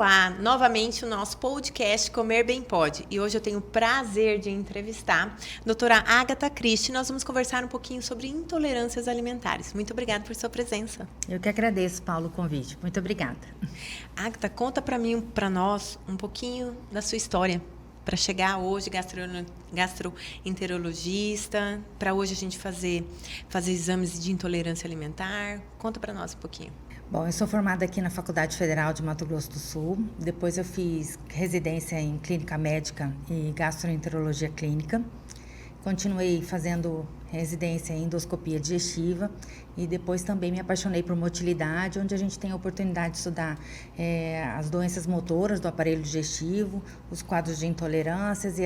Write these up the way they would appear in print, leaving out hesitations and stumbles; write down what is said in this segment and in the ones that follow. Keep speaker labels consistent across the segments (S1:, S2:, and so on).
S1: no ar novamente o nosso podcast Comer Bem Pode. E hoje eu tenho o prazer de entrevistar a doutora Agatha Christie. Nós vamos conversar um pouquinho sobre intolerâncias alimentares. Muito obrigada por sua presença.
S2: Eu que agradeço, Paulo, o convite. Muito obrigada.
S1: Agatha, conta para nós, um pouquinho da sua história. Para chegar hoje gastroenterologista, para hoje a gente fazer exames de intolerância alimentar. Conta para nós um pouquinho.
S2: Bom, eu sou formada aqui na Faculdade Federal de Mato Grosso do Sul. Depois eu fiz residência em clínica médica e gastroenterologia clínica. Continuei fazendo residência em endoscopia digestiva e depois também me apaixonei por motilidade, onde a gente tem a oportunidade de estudar as doenças motoras do aparelho digestivo, os quadros de intolerâncias e,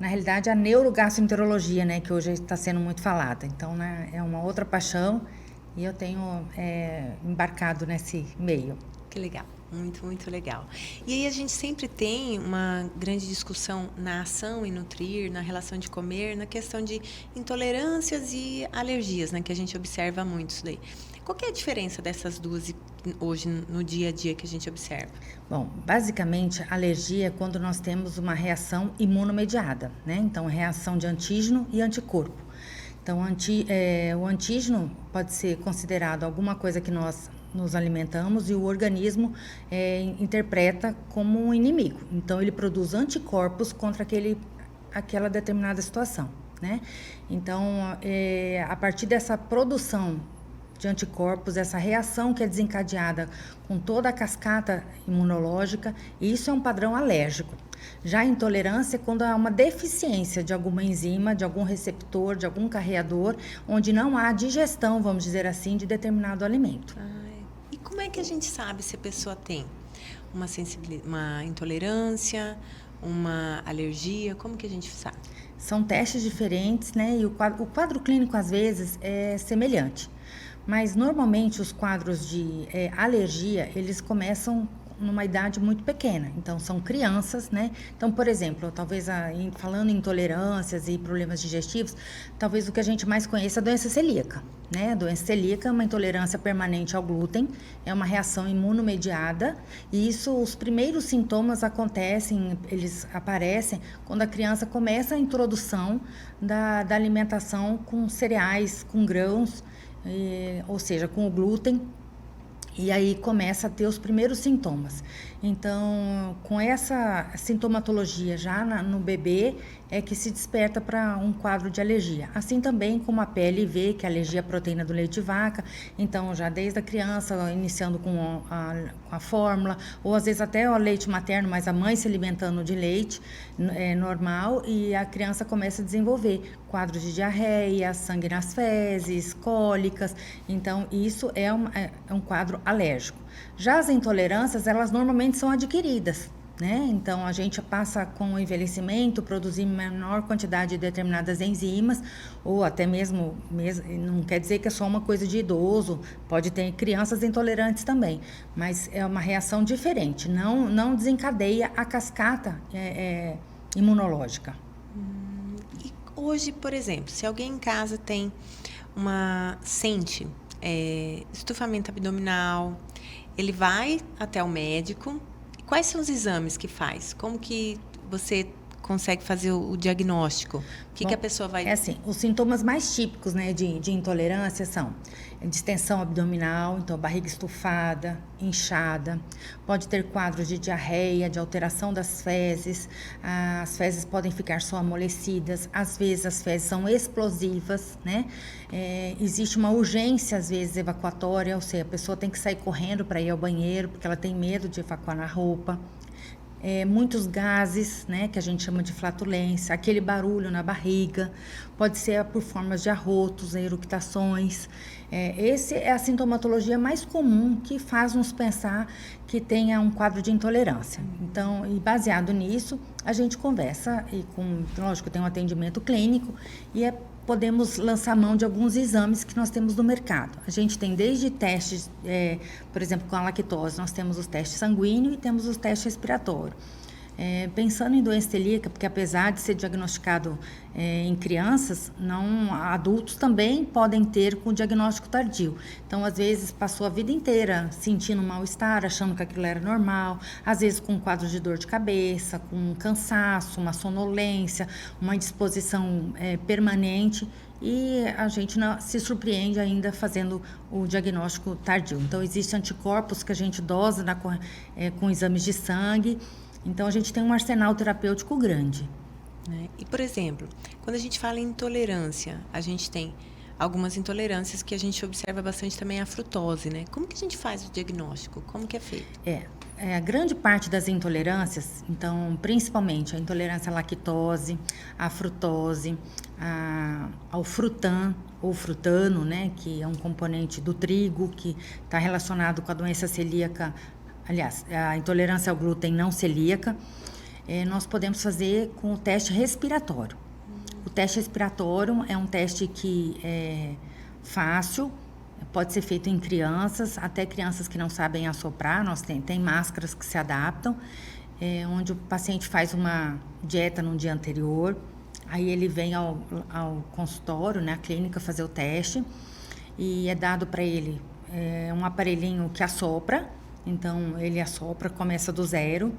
S2: na realidade, a neurogastroenterologia, né, que hoje está sendo muito falada. Então, né, é uma outra paixão e eu tenho embarcado nesse meio.
S1: Que legal. Muito, muito legal. E aí a gente sempre tem uma grande discussão na ação e nutrir, na relação de comer, na questão de intolerâncias e alergias, né? Que a gente observa muito isso daí. Qual que é a diferença dessas duas hoje no dia a dia que a gente observa?
S2: Bom, basicamente, a alergia é quando nós temos uma reação imunomediada, né? Então, reação de antígeno e anticorpo. Então, o antígeno pode ser considerado alguma coisa que nós nos alimentamos e o organismo interpreta como um inimigo. Então, ele produz anticorpos contra aquela determinada situação, né? Então, a partir dessa produção de anticorpos, essa reação que é desencadeada com toda a cascata imunológica, isso é um padrão alérgico. Já a intolerância é quando há uma deficiência de alguma enzima, de algum receptor, de algum carreador, onde não há digestão, vamos dizer assim, de determinado alimento.
S1: E como é que a gente sabe se a pessoa tem uma intolerância, uma alergia? Como que a gente sabe?
S2: São testes diferentes, né? E o quadro clínico, às vezes, é semelhante. Mas, normalmente, os quadros de alergia, eles começam numa idade muito pequena. Então, são crianças, né? Então, por exemplo, talvez falando em intolerâncias e problemas digestivos, talvez o que a gente mais conheça é a doença celíaca, né? A doença celíaca é uma intolerância permanente ao glúten, é uma reação imunomediada e os primeiros sintomas eles aparecem quando a criança começa a introdução da alimentação com cereais, com grãos, ou seja, com o glúten. E aí começa a ter os primeiros sintomas. Então, com essa sintomatologia já no bebê, é que se desperta para um quadro de alergia. Assim também como a PLV, que é a alergia à proteína do leite de vaca. Então, já desde a criança, iniciando com a fórmula, ou às vezes até o leite materno, mas a mãe se alimentando de leite normal, e a criança começa a desenvolver quadros de diarreia, sangue nas fezes, cólicas. Então, isso é um quadro alérgico. Já as intolerâncias, elas normalmente são adquiridas, né? Então, a gente passa com o envelhecimento, produzir menor quantidade de determinadas enzimas, ou até mesmo, não quer dizer que é só uma coisa de idoso, pode ter crianças intolerantes também, mas é uma reação diferente, não desencadeia a cascata imunológica.
S1: E hoje, por exemplo, se alguém em casa sente estufamento abdominal, ele vai até o médico. Quais são os exames que faz? Como que você consegue fazer o diagnóstico? O que a pessoa vai...
S2: É assim, os sintomas mais típicos, né, de intolerância são distensão abdominal, então barriga estufada, inchada, pode ter quadros de diarreia, de alteração das fezes, as fezes podem ficar só amolecidas, às vezes as fezes são explosivas, né? Existe uma urgência, às vezes, evacuatória, ou seja, a pessoa tem que sair correndo para ir ao banheiro, porque ela tem medo de evacuar na roupa. Muitos gases, né, que a gente chama de flatulência, aquele barulho na barriga, pode ser por formas de arrotos, eructações. Essa é a sintomatologia mais comum que faz nos pensar que tenha um quadro de intolerância. Então, e baseado nisso, a gente conversa lógico, tem um atendimento clínico e podemos lançar mão de alguns exames que nós temos no mercado. A gente tem desde testes, por exemplo, com a lactose, nós temos os testes sanguíneos e temos os testes respiratórios. Pensando em doença celíaca, porque apesar de ser diagnosticado em crianças, não, adultos também podem ter com diagnóstico tardio. Então, às vezes, passou a vida inteira sentindo um mal-estar, achando que aquilo era normal, às vezes com um quadro de dor de cabeça, com um cansaço, uma sonolência, uma indisposição permanente, e a gente se surpreende ainda fazendo o diagnóstico tardio. Então, existem anticorpos que a gente dosa com exames de sangue. Então, a gente tem um arsenal terapêutico grande.
S1: E, por exemplo, quando a gente fala em intolerância, a gente tem algumas intolerâncias que a gente observa bastante também a frutose, né? Como que a gente faz o diagnóstico? Como que é feito?
S2: A grande parte das intolerâncias, então, principalmente a intolerância à lactose, à frutose, ao frutan ou frutano, né? Que é um componente do trigo que está relacionado com a doença celíaca. Aliás, a intolerância ao glúten não celíaca, nós podemos fazer com o teste respiratório. O teste respiratório é um teste que é fácil, pode ser feito em crianças, até crianças que não sabem assoprar. Nós tem máscaras que se adaptam, onde o paciente faz uma dieta no dia anterior, aí ele vem ao consultório, né, à clínica, fazer o teste, e é dado para ele um aparelhinho que assopra. Então, ele assopra, começa do zero.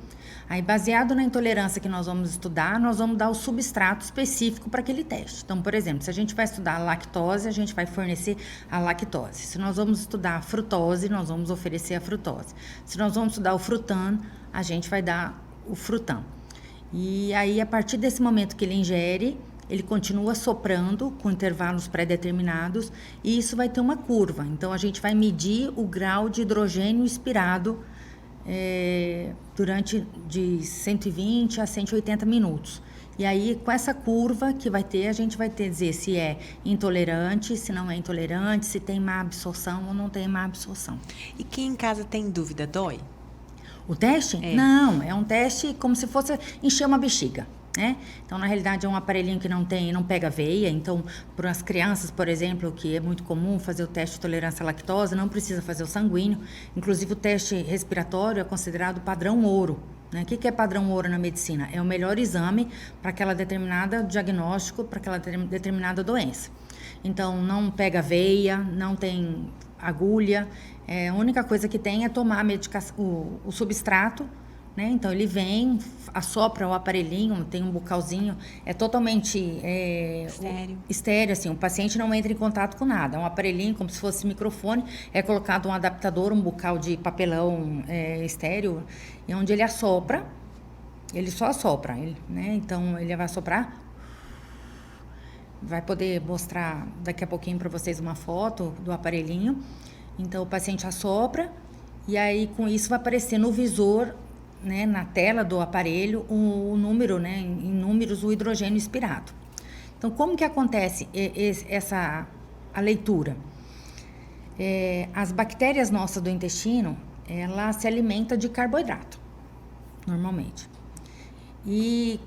S2: Aí, baseado na intolerância que nós vamos estudar, nós vamos dar o substrato específico para aquele teste. Então, por exemplo, se a gente vai estudar a lactose, a gente vai fornecer a lactose. Se nós vamos estudar a frutose, nós vamos oferecer a frutose. Se nós vamos estudar o frutan, a gente vai dar o frutan. E aí, a partir desse momento que ele ingere, ele continua soprando com intervalos pré-determinados e isso vai ter uma curva. Então, a gente vai medir o grau de hidrogênio expirado durante de 120 a 180 minutos. E aí, com essa curva que vai ter, a gente vai ter dizer se é intolerante, se não é intolerante, se tem má absorção ou não tem má absorção.
S1: E quem em casa tem dúvida, dói?
S2: O teste? Não, é um teste como se fosse encher uma bexiga. Então, na realidade, é um aparelhinho que não pega veia. Então, para as crianças, por exemplo, que é muito comum fazer o teste de tolerância à lactose, não precisa fazer o sanguíneo. Inclusive, o teste respiratório é considerado padrão ouro. O que é padrão ouro na medicina? É o melhor exame para aquela determinada diagnóstico, para aquela determinada doença. Então, não pega veia, não tem agulha. A única coisa que tem é tomar a medicação, o substrato. Então, ele vem, assopra o aparelhinho, tem um bucalzinho, é totalmente estéreo, assim, o paciente não entra em contato com nada, é um aparelhinho como se fosse microfone, é colocado um adaptador, um bucal de papelão estéreo, e onde ele assopra, ele só assopra, então ele vai assoprar, vai poder mostrar daqui a pouquinho para vocês uma foto do aparelhinho. Então, o paciente assopra, e aí com isso vai aparecer no visor, na tela do aparelho, o número, em números, o hidrogênio expirado. Então, como que acontece a leitura? As bactérias nossas do intestino, ela se alimenta de carboidrato, normalmente. E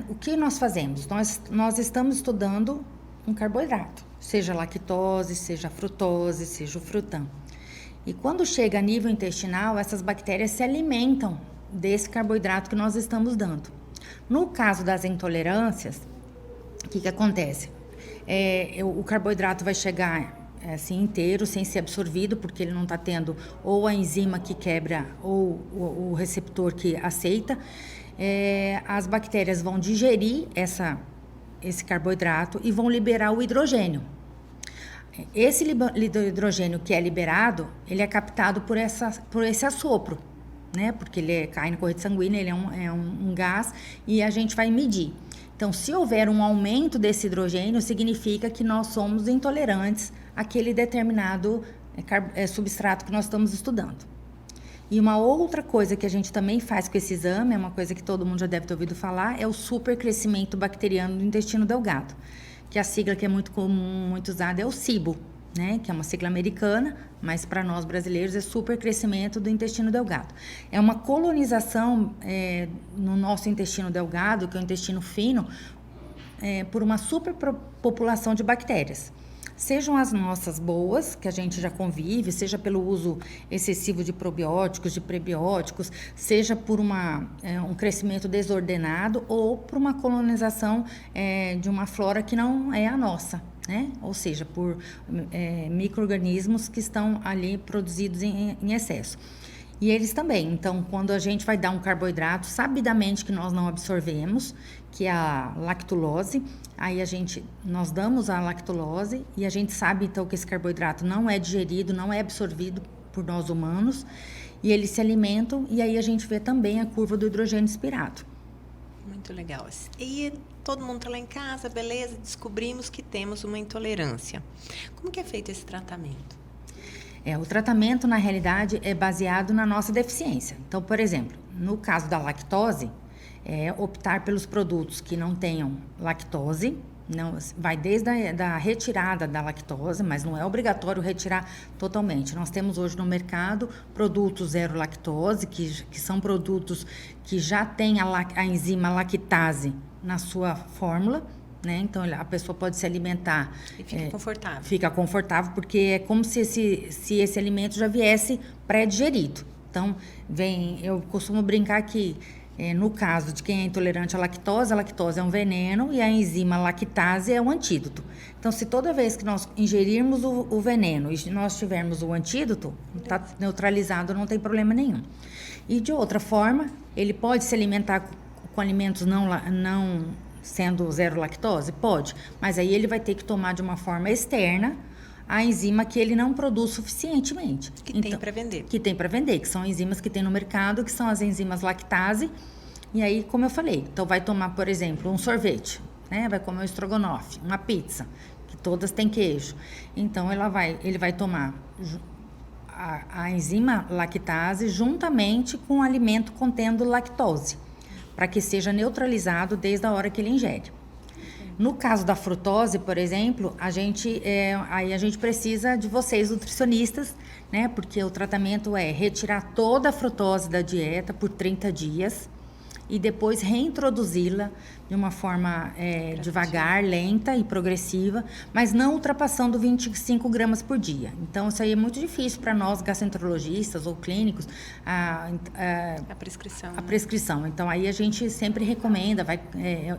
S2: o que nós fazemos? Nós estamos estudando um carboidrato, seja lactose, seja frutose, seja o frutan. E quando chega a nível intestinal, essas bactérias se alimentam desse carboidrato que nós estamos dando. No caso das intolerâncias, o que acontece? O carboidrato vai chegar assim inteiro, sem ser absorvido, porque ele não está tendo ou a enzima que quebra ou o receptor que aceita. As bactérias vão digerir esse carboidrato e vão liberar o hidrogênio. Esse hidrogênio que é liberado, ele é captado por esse assopro, porque ele cai na corrente sanguínea, ele é um gás e a gente vai medir. Então, se houver um aumento desse hidrogênio, significa que nós somos intolerantes àquele determinado substrato que nós estamos estudando. E uma outra coisa que a gente também faz com esse exame, é uma coisa que todo mundo já deve ter ouvido falar, é o supercrescimento bacteriano do intestino delgado, que a sigla que é muito comum, muito usada é o SIBO, que é uma sigla americana, mas para nós brasileiros é supercrescimento do intestino delgado. É uma colonização no nosso intestino delgado, que é o intestino fino, por uma superpopulação de bactérias. Sejam as nossas boas, que a gente já convive, seja pelo uso excessivo de probióticos, de prebióticos, seja por um crescimento desordenado ou por uma colonização de uma flora que não é a nossa, né? Ou seja, por micro-organismos que estão ali produzidos em excesso. E eles também. Então, quando a gente vai dar um carboidrato sabidamente que nós não absorvemos, que é a lactulose, aí nós damos a lactulose e a gente sabe então que esse carboidrato não é digerido, não é absorvido por nós humanos, e eles se alimentam, e aí a gente vê também a curva do hidrogênio expirado.
S1: Muito legal. E todo mundo está lá em casa, beleza, descobrimos que temos uma intolerância. Como que é feito esse tratamento?
S2: O tratamento, na realidade, é baseado na nossa deficiência. Então, por exemplo, no caso da lactose, optar pelos produtos que não tenham lactose, vai desde a retirada da lactose, mas não é obrigatório retirar totalmente. Nós temos hoje no mercado produtos zero lactose, que são produtos que já têm a enzima lactase na sua fórmula, né? Então, a pessoa pode se alimentar.
S1: E fica confortável.
S2: Fica confortável, porque é como se esse alimento já viesse pré-digerido. Então, eu costumo brincar que, no caso de quem é intolerante à lactose, a lactose é um veneno e a enzima lactase é um antídoto. Então, se toda vez que nós ingerirmos o veneno e nós tivermos o antídoto, está neutralizado, não tem problema nenhum. E, de outra forma, ele pode se alimentar com alimentos não sendo zero lactose? Pode, mas aí ele vai ter que tomar de uma forma externa a enzima que ele não produz suficientemente.
S1: Que tem para vender.
S2: Que tem para vender, que são enzimas que tem no mercado, que são as enzimas lactase. E aí, como eu falei, então vai tomar, por exemplo, um sorvete, né? Vai comer um estrogonofe, uma pizza, que todas têm queijo. Então, ele vai tomar a enzima lactase juntamente com o alimento contendo lactose, para que seja neutralizado desde a hora que ele ingere. No caso da frutose, por exemplo, aí a gente precisa de vocês, nutricionistas, né? Porque o tratamento é retirar toda a frutose da dieta por 30 dias e depois reintroduzi-la de uma forma devagar, lenta e progressiva, mas não ultrapassando 25 gramas por dia. Então, isso aí é muito difícil para nós, gastroenterologistas ou clínicos, a
S1: prescrição.
S2: A prescrição. Então, aí a gente sempre recomenda,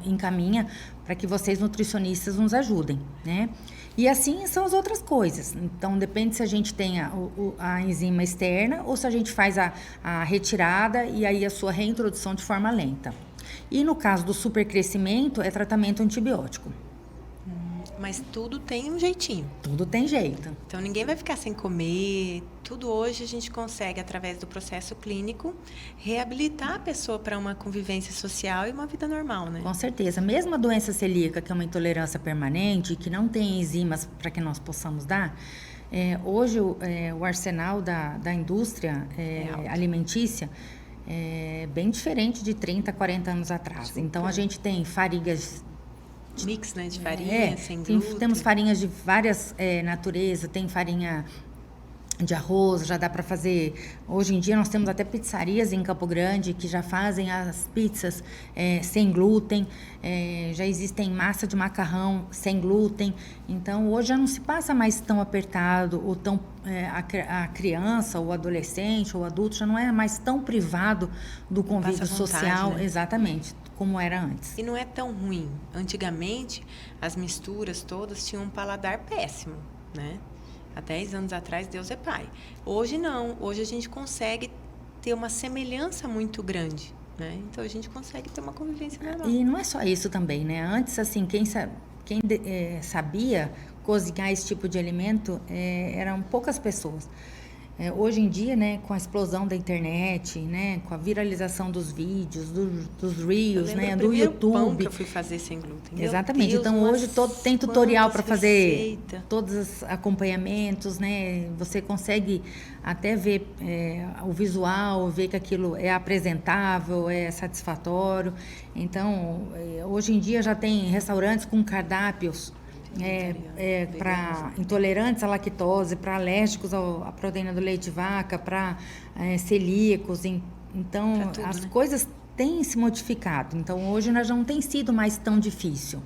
S2: encaminha para que vocês, nutricionistas, nos ajudem, né? E assim são as outras coisas. Então, depende se a gente tem a enzima externa ou se a gente faz a retirada e aí a sua reintrodução de forma lenta. E no caso do supercrescimento, é tratamento antibiótico.
S1: Mas tudo tem um jeitinho.
S2: Tudo tem jeito.
S1: Então, ninguém vai ficar sem comer. Tudo hoje a gente consegue, através do processo clínico, reabilitar a pessoa para uma convivência social e uma vida normal, né?
S2: Com certeza. Mesmo a doença celíaca, que é uma intolerância permanente, que não tem enzimas para que nós possamos dar, hoje o arsenal da indústria alimentícia é bem diferente de 30, 40 anos atrás.
S1: Super.
S2: Então, a gente tem farinhas...
S1: Mix, né, de farinha, sem glúten.
S2: Temos farinhas de várias naturezas, tem farinha de arroz, já dá para fazer. Hoje em dia nós temos até pizzarias em Campo Grande que já fazem as pizzas sem glúten, já existem massa de macarrão sem glúten. Então hoje já não se passa mais tão apertado, ou tão a criança, o adolescente, ou o adulto já não é mais tão privado do convívio social, né? Exatamente, como era antes.
S1: E não é tão ruim. Antigamente as misturas todas tinham um paladar péssimo, né? Há 10 anos atrás, Deus é pai. Hoje não. Hoje a gente consegue ter uma semelhança muito grande, né? Então, a gente consegue ter uma convivência normal.
S2: E não é só isso também, né? Antes, assim, quem sabia cozinhar esse tipo de alimento eram poucas pessoas. Hoje em dia, né, com a explosão da internet, né, com a viralização dos vídeos, dos Reels, né, do YouTube.
S1: Pão que eu fui fazer sem glúten.
S2: Exatamente.
S1: Deus,
S2: então hoje tem tutorial para fazer
S1: receita.
S2: Todos os acompanhamentos, né? Você consegue até ver o visual, ver que aquilo é apresentável, é satisfatório. Então, hoje em dia já tem restaurantes com cardápios para intolerantes à lactose, para alérgicos à proteína do leite de vaca, para celíacos. Então,
S1: tudo,
S2: as
S1: né?
S2: coisas têm se modificado. Então, hoje já não tem sido mais tão difícil.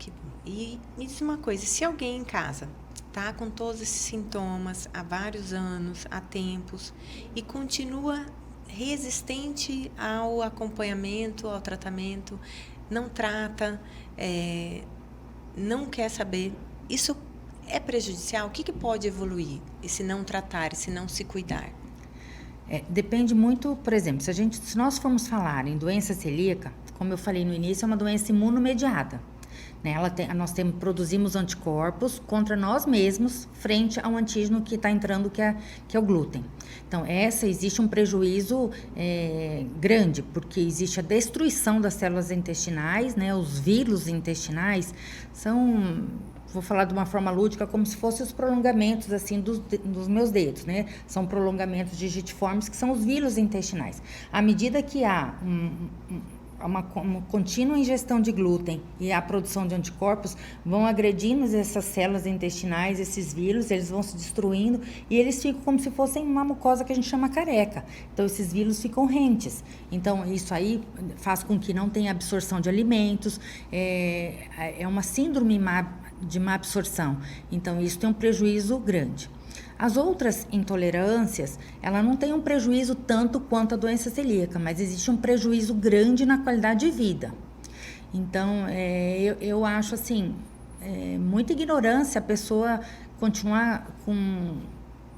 S1: Que bom. E me diz uma coisa, se alguém em casa está com todos esses sintomas há vários anos, há tempos, e continua resistente ao acompanhamento, ao tratamento, não trata, não quer saber, isso é prejudicial? O que pode evoluir esse não tratar, esse não se cuidar?
S2: Depende muito, por exemplo, se nós formos falar em doença celíaca, como eu falei no início, é uma doença imunomediada. Né? Nós produzimos anticorpos contra nós mesmos frente ao antígeno que está entrando, que é o glúten. Então, existe um prejuízo grande, porque existe a destruição das células intestinais, né? Os vírus intestinais são... Vou falar de uma forma lúdica, como se fossem os prolongamentos assim dos meus dedos, né? São prolongamentos digitiformes, que são os vírus intestinais. À medida que há uma contínua ingestão de glúten e a produção de anticorpos, vão agredindo essas células intestinais, esses vírus, eles vão se destruindo e eles ficam como se fossem uma mucosa que a gente chama careca. Então, esses vírus ficam rentes. Então, isso aí faz com que não tenha absorção de alimentos, é uma síndrome de má absorção. Então, isso tem um prejuízo grande. As outras intolerâncias, ela não tem um prejuízo tanto quanto a doença celíaca, mas existe um prejuízo grande na qualidade de vida. Então, eu acho assim, muita ignorância a pessoa continuar com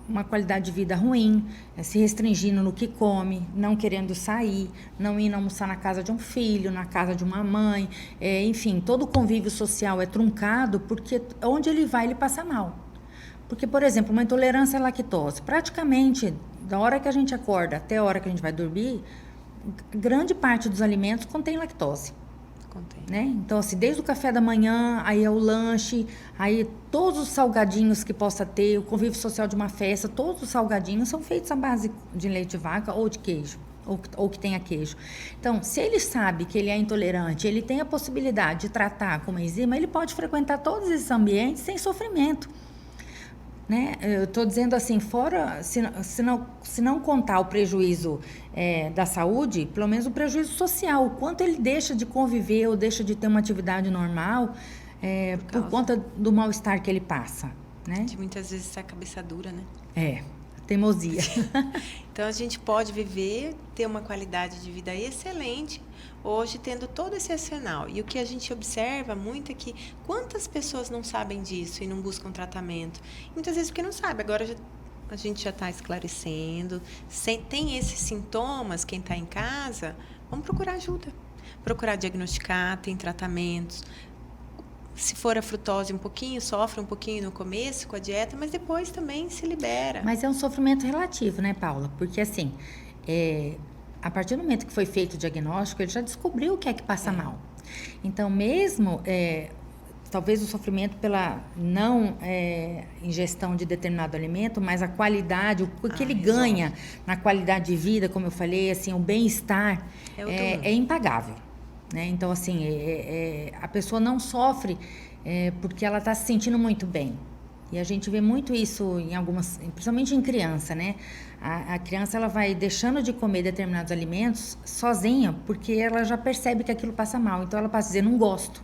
S2: uma qualidade de vida ruim, se restringindo no que come, não querendo sair, não indo almoçar na casa de um filho, na casa de uma mãe, enfim, todo o convívio social é truncado porque onde ele vai, ele passa mal. Porque, por exemplo, uma intolerância à lactose, praticamente, da hora que a gente acorda até a hora que a gente vai dormir, grande parte dos alimentos contém lactose.
S1: Contém.
S2: Né? Então, assim, desde o café da manhã, aí é o lanche, aí todos os salgadinhos que possa ter, o convívio social de uma festa, todos os salgadinhos são feitos à base de leite de vaca ou de queijo, ou que tenha queijo. Então, se ele sabe que ele é intolerante, ele tem a possibilidade de tratar com uma enzima, ele pode frequentar todos esses ambientes sem sofrimento. Né? Eu estou dizendo assim, fora, se não contar o prejuízo da saúde, pelo menos o prejuízo social, o quanto ele deixa de conviver ou deixa de ter uma atividade normal por conta do mal-estar que ele passa. Né?
S1: De muitas vezes a cabeça dura, né?
S2: Teimosia.
S1: Então, a gente pode viver, ter uma qualidade de vida excelente, hoje tendo todo esse arsenal. E o que a gente observa muito é que quantas pessoas não sabem disso e não buscam tratamento? Muitas vezes porque não sabe. Agora a gente já está esclarecendo. Tem esses sintomas, quem está em casa, vamos procurar ajuda. Procurar diagnosticar, tem tratamentos. Se for a frutose um pouquinho, sofre um pouquinho no começo com a dieta, mas depois também se libera.
S2: Mas é um sofrimento relativo, né, Paula? Porque assim, a partir do momento que foi feito o diagnóstico, ele já descobriu o que é que passa mal. Então, mesmo, talvez o sofrimento pela não ingestão de determinado alimento, mas a qualidade, o que ele ganha na qualidade de vida, como eu falei, assim, o bem-estar é impagável. Né? Então, assim, a pessoa não sofre porque ela está se sentindo muito bem. E a gente vê muito isso em algumas, principalmente em criança, né? A criança ela vai deixando de comer determinados alimentos sozinha, porque ela já percebe que aquilo passa mal. Então, ela passa a dizer, não gosto,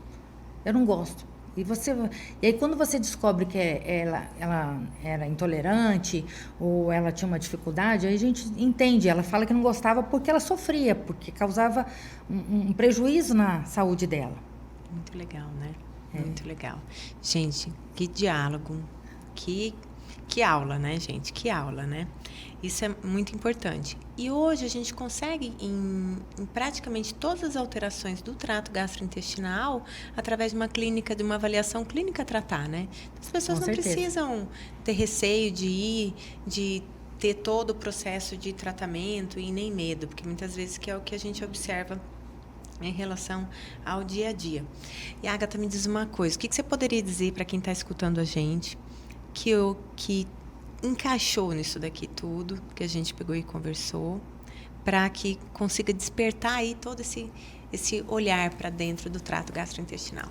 S2: eu não gosto. E aí, quando você descobre que ela era intolerante ou ela tinha uma dificuldade, aí a gente entende. Ela fala que não gostava porque ela sofria, porque causava um prejuízo na saúde dela.
S1: Muito legal, né? Muito legal. Gente, que diálogo, que aula, né, gente? Que aula, né? Isso é muito importante. E hoje a gente consegue, em praticamente todas as alterações do trato gastrointestinal, através de uma clínica, de uma avaliação clínica, tratar, né? As pessoas não precisam ter receio de ter todo o processo de tratamento e nem medo, porque muitas vezes que é o que a gente observa em relação ao dia a dia. E a Agatha, me diz uma coisa, o que você poderia dizer para quem está escutando a gente que encaixou nisso daqui tudo, que a gente pegou e conversou, para que consiga despertar aí todo esse olhar para dentro do trato gastrointestinal?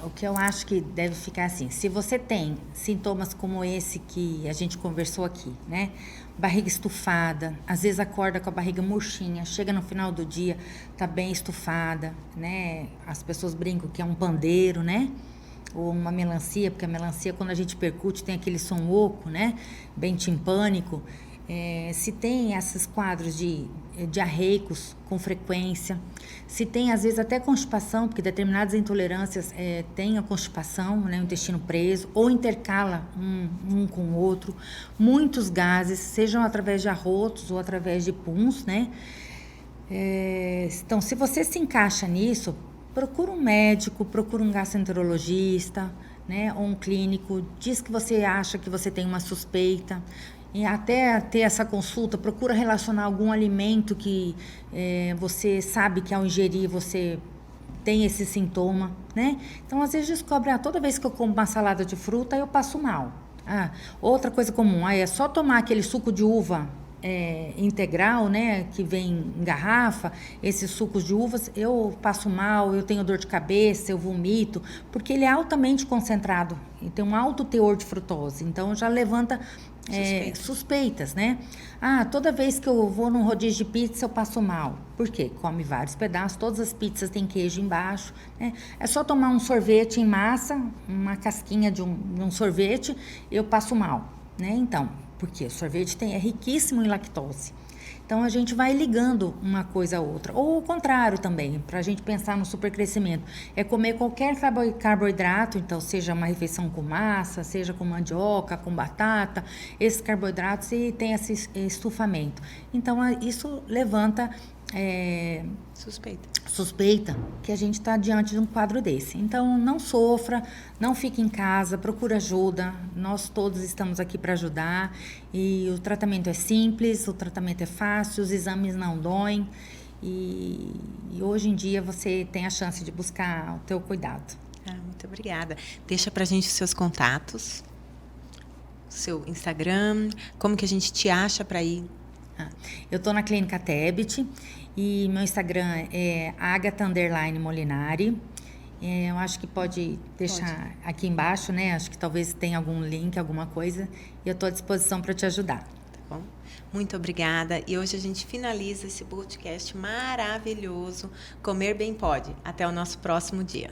S2: O que eu acho que deve ficar assim, se você tem sintomas como esse que a gente conversou aqui, né? Barriga estufada, às vezes acorda com a barriga murchinha, chega no final do dia, tá bem estufada, né? As pessoas brincam que é um pandeiro, né? ou uma melancia, porque a melancia, quando a gente percute, tem aquele som oco, né? Bem timpânico. Se tem esses quadros de diarreicos com frequência, se tem às vezes até constipação, porque determinadas intolerâncias têm a constipação, né, o intestino preso, ou intercala um com o outro, muitos gases, sejam através de arrotos ou através de puns, né? Então, se você se encaixa nisso, procura um médico, procura um gastroenterologista, né, ou um clínico, diz que você acha que você tem uma suspeita. E até ter essa consulta, procura relacionar algum alimento que você sabe que ao ingerir você tem esse sintoma, né? Então, às vezes descobre, toda vez que eu como uma salada de fruta, eu passo mal. Outra coisa comum, é só tomar aquele suco de uva integral, né, que vem em garrafa, esses sucos de uvas, eu passo mal, eu tenho dor de cabeça, eu vomito, porque ele é altamente concentrado e tem um alto teor de frutose, então já levanta suspeitas, né? Toda vez que eu vou num rodízio de pizza eu passo mal. Por quê? Come vários pedaços, todas as pizzas têm queijo embaixo, né? É só tomar um sorvete em massa, uma casquinha de um sorvete, eu passo mal, né? Então, porque o sorvete é riquíssimo em lactose. Então, a gente vai ligando uma coisa a outra. Ou o contrário também, para a gente pensar no supercrescimento. É comer qualquer carboidrato, então, seja uma refeição com massa, seja com mandioca, com batata, esses carboidratos e tem esse estufamento. Então, isso levanta suspeita que a gente está diante de um quadro desse. Então, não sofra, não fique em casa, procure ajuda. Nós todos estamos aqui para ajudar. E o tratamento é simples, o tratamento é fácil, os exames não doem. E hoje em dia você tem a chance de buscar o teu cuidado.
S1: Muito obrigada. Deixa para a gente os seus contatos, seu Instagram, como que a gente te acha para ir.
S2: Eu estou na Clínica Tebet e meu Instagram é Agatha_Molinari. Eu acho que pode deixar aqui embaixo, né? Acho que talvez tenha algum link, alguma coisa. E eu estou à disposição para te ajudar.
S1: Tá bom? Muito obrigada. E hoje a gente finaliza esse podcast maravilhoso. Comer Bem Pode. Até o nosso próximo dia.